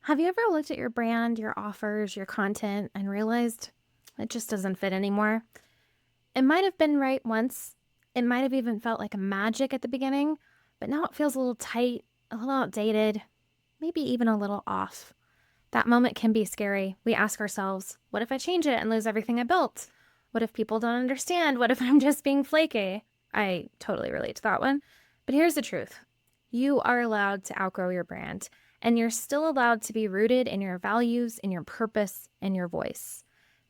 Have you ever looked at your brand, your offers, your content, and realized it just doesn't fit anymore? It might have been right once. It might have even felt like a magic at the beginning, but now it feels a little tight, a little outdated, maybe even a little off. That moment can be scary. We ask ourselves, what if I change it and lose everything I built? What if people don't understand? What if I'm just being flaky? I totally relate to that one. But here's the truth. You are allowed to outgrow your brand, and you're still allowed to be rooted in your values, in your purpose, and your voice.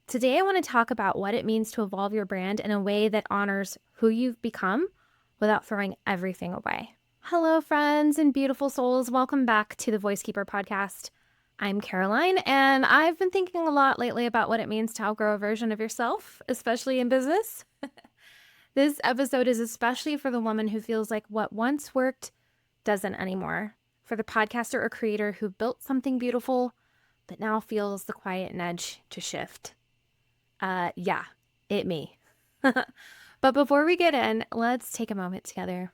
Today, I want to talk about what it means to evolve your brand in a way that honors who you've become without throwing everything away. Hello, friends and beautiful souls. Welcome back to the Voicekeeper Podcast. I'm Caroline, and I've been thinking a lot lately about what it means to outgrow a version of yourself, especially in business. This episode is especially for the woman who feels like what once worked doesn't anymore. For the podcaster or creator who built something beautiful, but now feels the quiet nudge to shift. Yeah, me. But before we get in, let's take a moment together.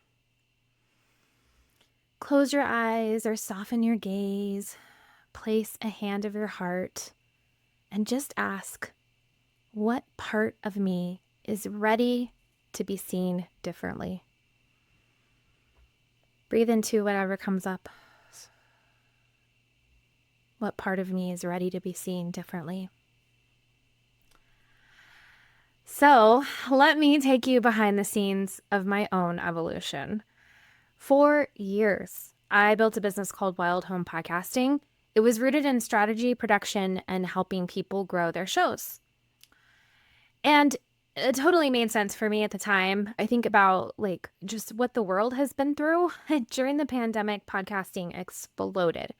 Close your eyes or soften your gaze. Place a hand of your heart and just ask, what part of me is ready to be seen differently? Breathe into whatever comes up. What part of me is ready to be seen differently? So let me take you behind the scenes of my own evolution. For years, I built a business called Wild Home Podcasting. It was rooted in strategy, production, and helping people grow their shows. And it totally made sense for me at the time. I think about just what the world has been through. During the pandemic, podcasting exploded.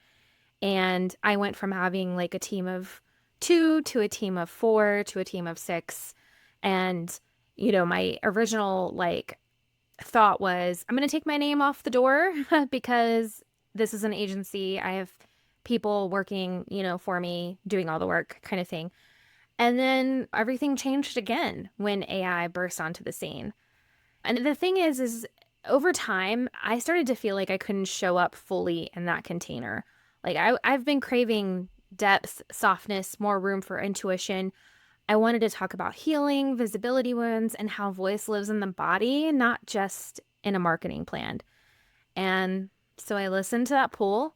And I went from having a team of 2 to a team of 4 to a team of 6. And, my original thought was, I'm going to take my name off the door because this is an agency. I have people working, for me, doing all the work kind of thing. And then everything changed again when AI burst onto the scene. And the thing is over time, I started to feel like I couldn't show up fully in that container. I've been craving depth, softness, more room for intuition. I wanted to talk about healing, visibility wounds, and how voice lives in the body, not just in a marketing plan. And so I listened to that pull.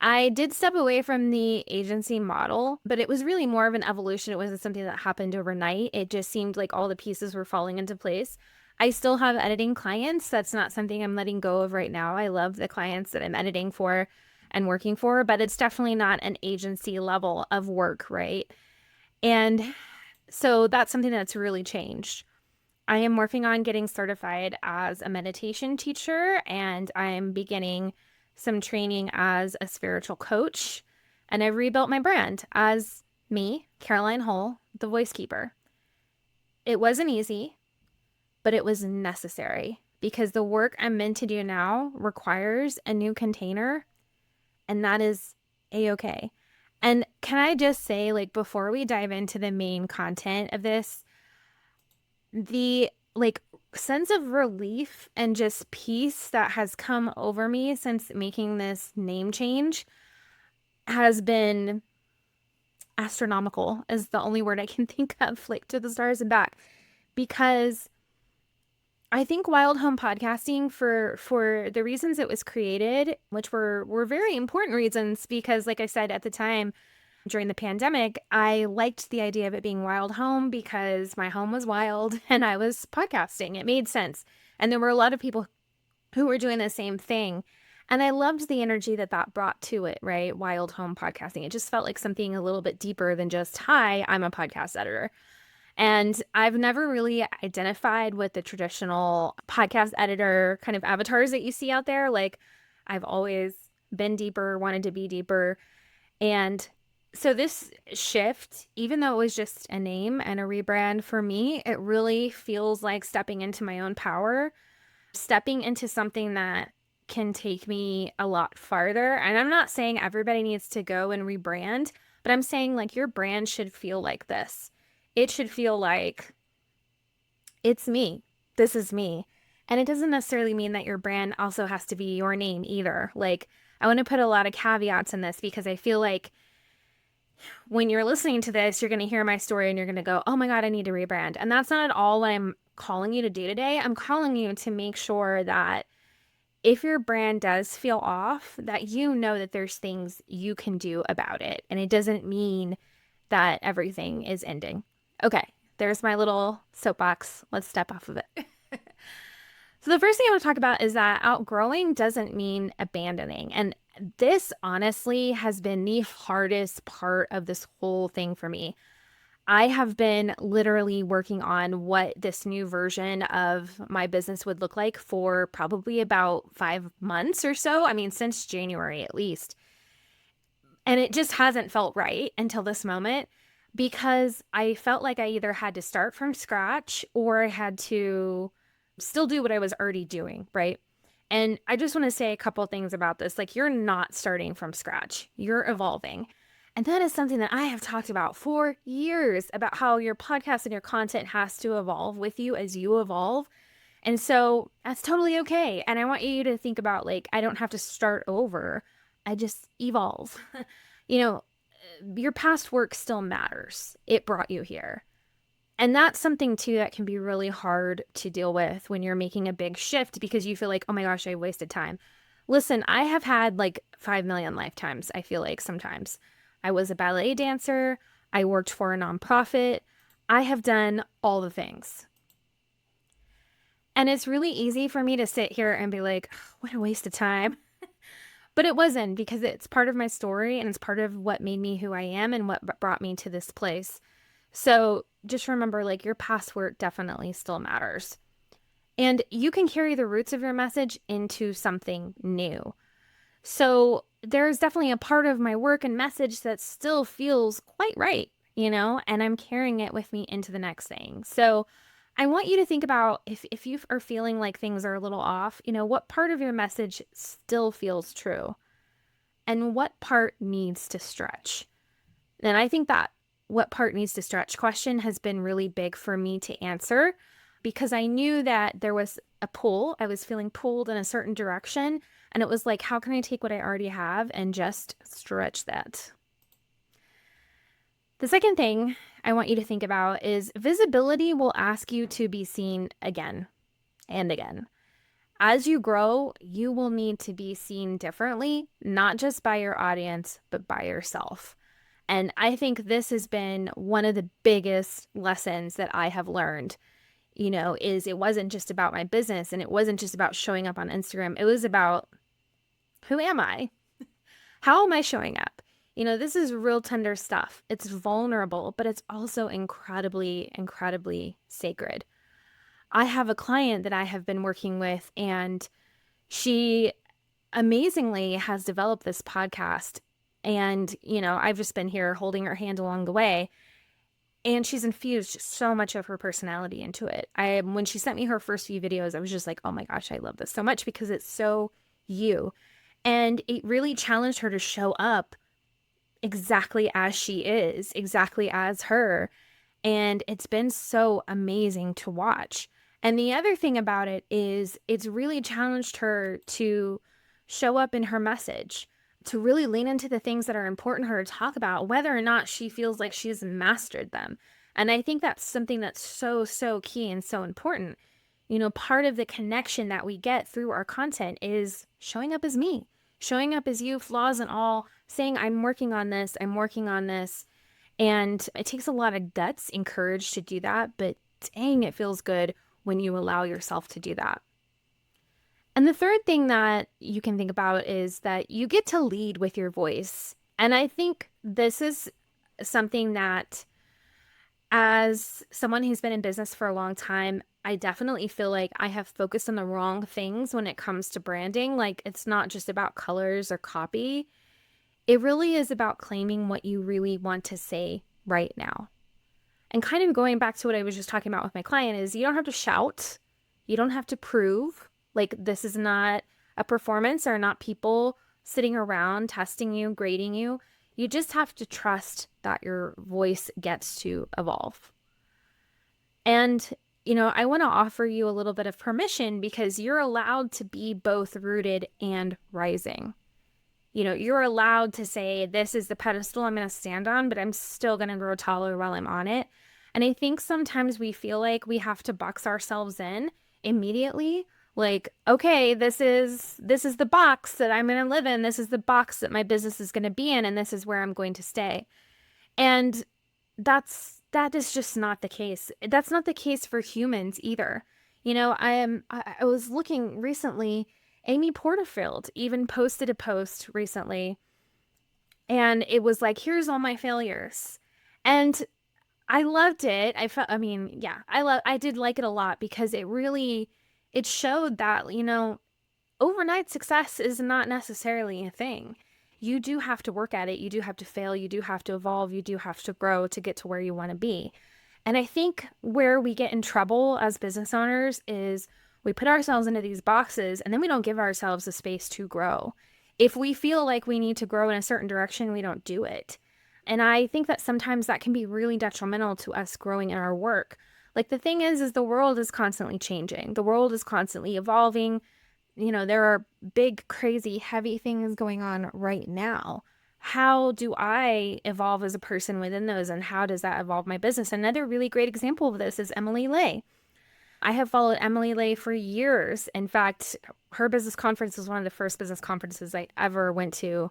I did step away from the agency model, but it was really more of an evolution. It wasn't something that happened overnight. It just seemed like all the pieces were falling into place. I still have editing clients. That's not something I'm letting go of right now. I love the clients that I'm editing for and working for, but it's definitely not an agency level of work, right? And so that's something that's really changed. I am working on getting certified as a meditation teacher, and I'm beginning some training as a spiritual coach. And I've rebuilt my brand as me, Caroline Hull, the Voicekeeper. It wasn't easy, but it was necessary because the work I'm meant to do now requires a new container, and that is a-okay. And can I just say, before we dive into the main content of this, the sense of relief and just peace that has come over me since making this name change has been astronomical, is the only word I can think of, to the stars and back. Because I think Wild Home Podcasting, for the reasons it was created, which were very important reasons, because like I said at the time, during the pandemic, I liked the idea of it being wild home because my home was wild and I was podcasting. It made sense. And there were a lot of people who were doing the same thing. And I loved the energy that brought to it, right? Wild home podcasting. It just felt like something a little bit deeper than just, hi, I'm a podcast editor. And I've never really identified with the traditional podcast editor kind of avatars that you see out there. I've always been deeper, wanted to be deeper. And so this shift, even though it was just a name and a rebrand for me, it really feels like stepping into my own power, stepping into something that can take me a lot farther. And I'm not saying everybody needs to go and rebrand, but I'm saying your brand should feel like this. It should feel like it's me. This is me. And it doesn't necessarily mean that your brand also has to be your name either. I want to put a lot of caveats in this because I feel like when you're listening to this, you're going to hear my story and you're going to go, oh my God, I need to rebrand. And that's not at all what I'm calling you to do today. I'm calling you to make sure that if your brand does feel off, that you know that there's things you can do about it. And it doesn't mean that everything is ending. Okay, there's my little soapbox. Let's step off of it. So the first thing I want to talk about is that outgrowing doesn't mean abandoning. And this honestly has been the hardest part of this whole thing for me. I have been literally working on what this new version of my business would look like for probably about 5 months or so. I mean, since January at least. And it just hasn't felt right until this moment because I felt like I either had to start from scratch or I had to still do what I was already doing, right? And I just want to say a couple of things about this. Like, you're not starting from scratch, you're evolving. And that is something that I have talked about for years about how your podcast and your content has to evolve with you as you evolve. And so that's totally okay. And I want you to think about, like, I don't have to start over, I just evolve. You know, your past work still matters. It brought you here. And that's something too that can be really hard to deal with when you're making a big shift because you feel like, oh my gosh, I wasted time. Listen, I have had like 5 million lifetimes, I feel like sometimes. I was a ballet dancer. I worked for a nonprofit. I have done all the things. And it's really easy for me to sit here and be like, oh, what a waste of time. But it wasn't, because it's part of my story and it's part of what made me who I am and what brought me to this place. So just remember, like, your past work definitely still matters. And you can carry the roots of your message into something new. So there's definitely a part of my work and message that still feels quite right, and I'm carrying it with me into the next thing. So I want you to think about, if you are feeling like things are a little off, what part of your message still feels true and what part needs to stretch. And I think that what part needs to stretch question has been really big for me to answer because I knew that there was a pull. I was feeling pulled in a certain direction. And it was like, how can I take what I already have and just stretch that? The second thing I want you to think about is visibility will ask you to be seen again and again. As you grow, you will need to be seen differently, not just by your audience, but by yourself. And I think this has been one of the biggest lessons that I have learned, is it wasn't just about my business and it wasn't just about showing up on Instagram. It was about, who am I? How am I showing up? This is real tender stuff. It's vulnerable, but it's also incredibly, incredibly sacred. I have a client that I have been working with, and she amazingly has developed this podcast. And, I've just been here holding her hand along the way. And she's infused so much of her personality into it. When she sent me her first few videos, I was just like, oh my gosh, I love this so much because it's so you. And it really challenged her to show up exactly as she is, exactly as her. And it's been so amazing to watch. And the other thing about it is it's really challenged her to show up in her message, to really lean into the things that are important to her to talk about, whether or not she feels like she's mastered them. And I think that's something that's so, so key and so important. Part of the connection that we get through our content is showing up as me, showing up as you, flaws and all, saying, I'm working on this, I'm working on this. And it takes a lot of guts and courage to do that, but dang, it feels good when you allow yourself to do that. And the third thing that you can think about is that you get to lead with your voice. And I think this is something that, as someone who's been in business for a long time, I definitely feel like I have focused on the wrong things when it comes to branding. Like, it's not just about colors or copy. It really is about claiming what you really want to say right now. And kind of going back to what I was just talking about with my client is, you don't have to shout. You don't have to prove. Like, this is not a performance or not people sitting around testing you, grading you. You just have to trust that your voice gets to evolve. And, I want to offer you a little bit of permission because you're allowed to be both rooted and rising. You're allowed to say, this is the pedestal I'm going to stand on, but I'm still going to grow taller while I'm on it. And I think sometimes we feel like we have to box ourselves in immediately. Like, okay, this is the box that I'm going to live in. This is the box that my business is going to be in, and this is where I'm going to stay. And that is just not the case. That's not the case for humans either. I was looking recently, Amy Porterfield even posted a post recently, and it was like, here's all my failures. And I loved it. I did like it a lot because it showed that, overnight success is not necessarily a thing. You do have to work at it. You do have to fail. You do have to evolve. You do have to grow to get to where you want to be. And I think where we get in trouble as business owners is we put ourselves into these boxes and then we don't give ourselves the space to grow. If we feel like we need to grow in a certain direction, we don't do it. And I think that sometimes that can be really detrimental to us growing in our work. Like the thing is the world is constantly changing. The world is constantly evolving. There are big, crazy, heavy things going on right now. How do I evolve as a person within those, and how does that evolve my business? Another really great example of this is Emily Lay. I have followed Emily Lay for years. In fact, her business conference was one of the first business conferences I ever went to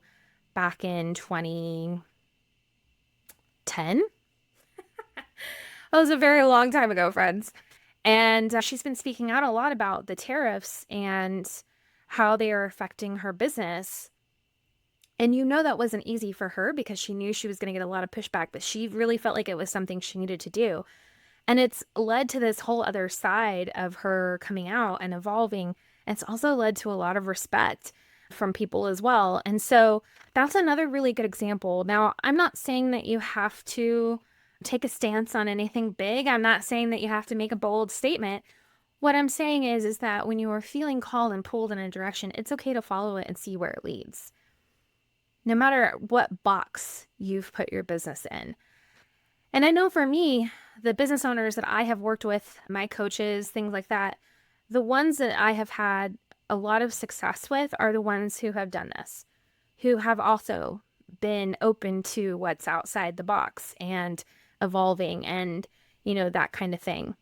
back in 2010. That was a very long time ago, friends. And she's been speaking out a lot about the tariffs and how they are affecting her business. And that wasn't easy for her because she knew she was going to get a lot of pushback, but she really felt like it was something she needed to do. And it's led to this whole other side of her coming out and evolving. It's also led to a lot of respect from people as well. And so that's another really good example. Now, I'm not saying that you have to take a stance on anything big. I'm not saying that you have to make a bold statement. What I'm saying is that when you are feeling called and pulled in a direction, it's okay to follow it and see where it leads. No matter what box you've put your business in. And I know for me, the business owners that I have worked with, my coaches, things like that, the ones that I have had a lot of success with are the ones who have done this, who have also been open to what's outside the box and evolving and, that kind of thing.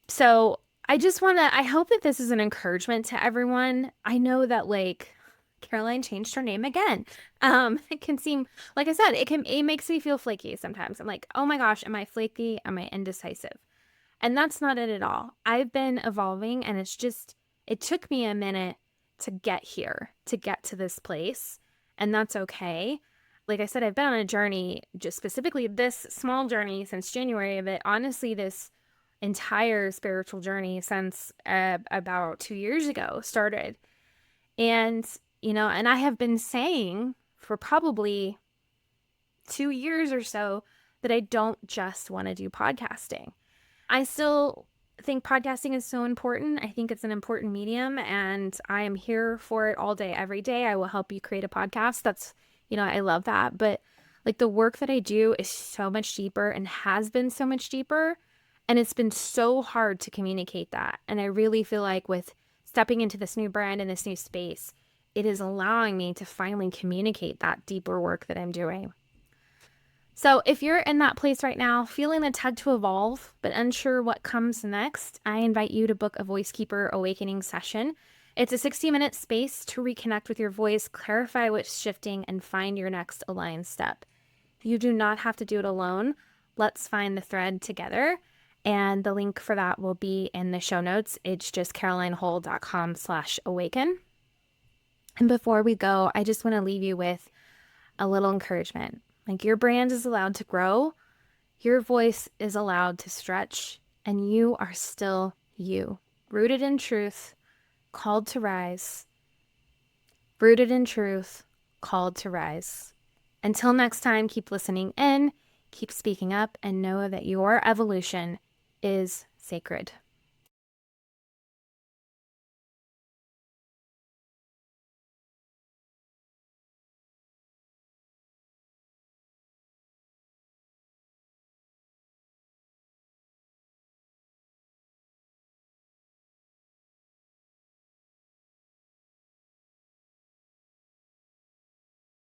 So I hope that this is an encouragement to everyone. I know that Caroline changed her name again. It can seem, like I said, it makes me feel flaky sometimes. I'm like, oh my gosh, am I flaky? Am I indecisive? And that's not it at all. I've been evolving, and it took me a minute to get here, to get to this place, and that's okay. Like I said, I've been on a journey, just specifically this small journey since January, but honestly, this entire spiritual journey since about 2 years ago started. And and I have been saying for probably 2 years or so that I don't just want to do podcasting. I still think podcasting is so important. I think it's an important medium, and I am here for it all day, every day. I will help you create a podcast. That's, I love that. But the work that I do is so much deeper and has been so much deeper. And it's been so hard to communicate that. And I really feel like with stepping into this new brand and this new space, it is allowing me to finally communicate that deeper work that I'm doing. So if you're in that place right now, feeling the tug to evolve, but unsure what comes next, I invite you to book a Voicekeeper Awakening session. It's a 60-minute space to reconnect with your voice, clarify what's shifting, and find your next aligned step. You do not have to do it alone. Let's find the thread together. And the link for that will be in the show notes. It's just carolinehull.com/awaken. And before we go, I just want to leave you with a little encouragement. Your brand is allowed to grow, your voice is allowed to stretch, and you are still you, rooted in truth, called to rise. Rooted in truth, called to rise. Until next time, keep listening in, keep speaking up, and know that your evolution is sacred.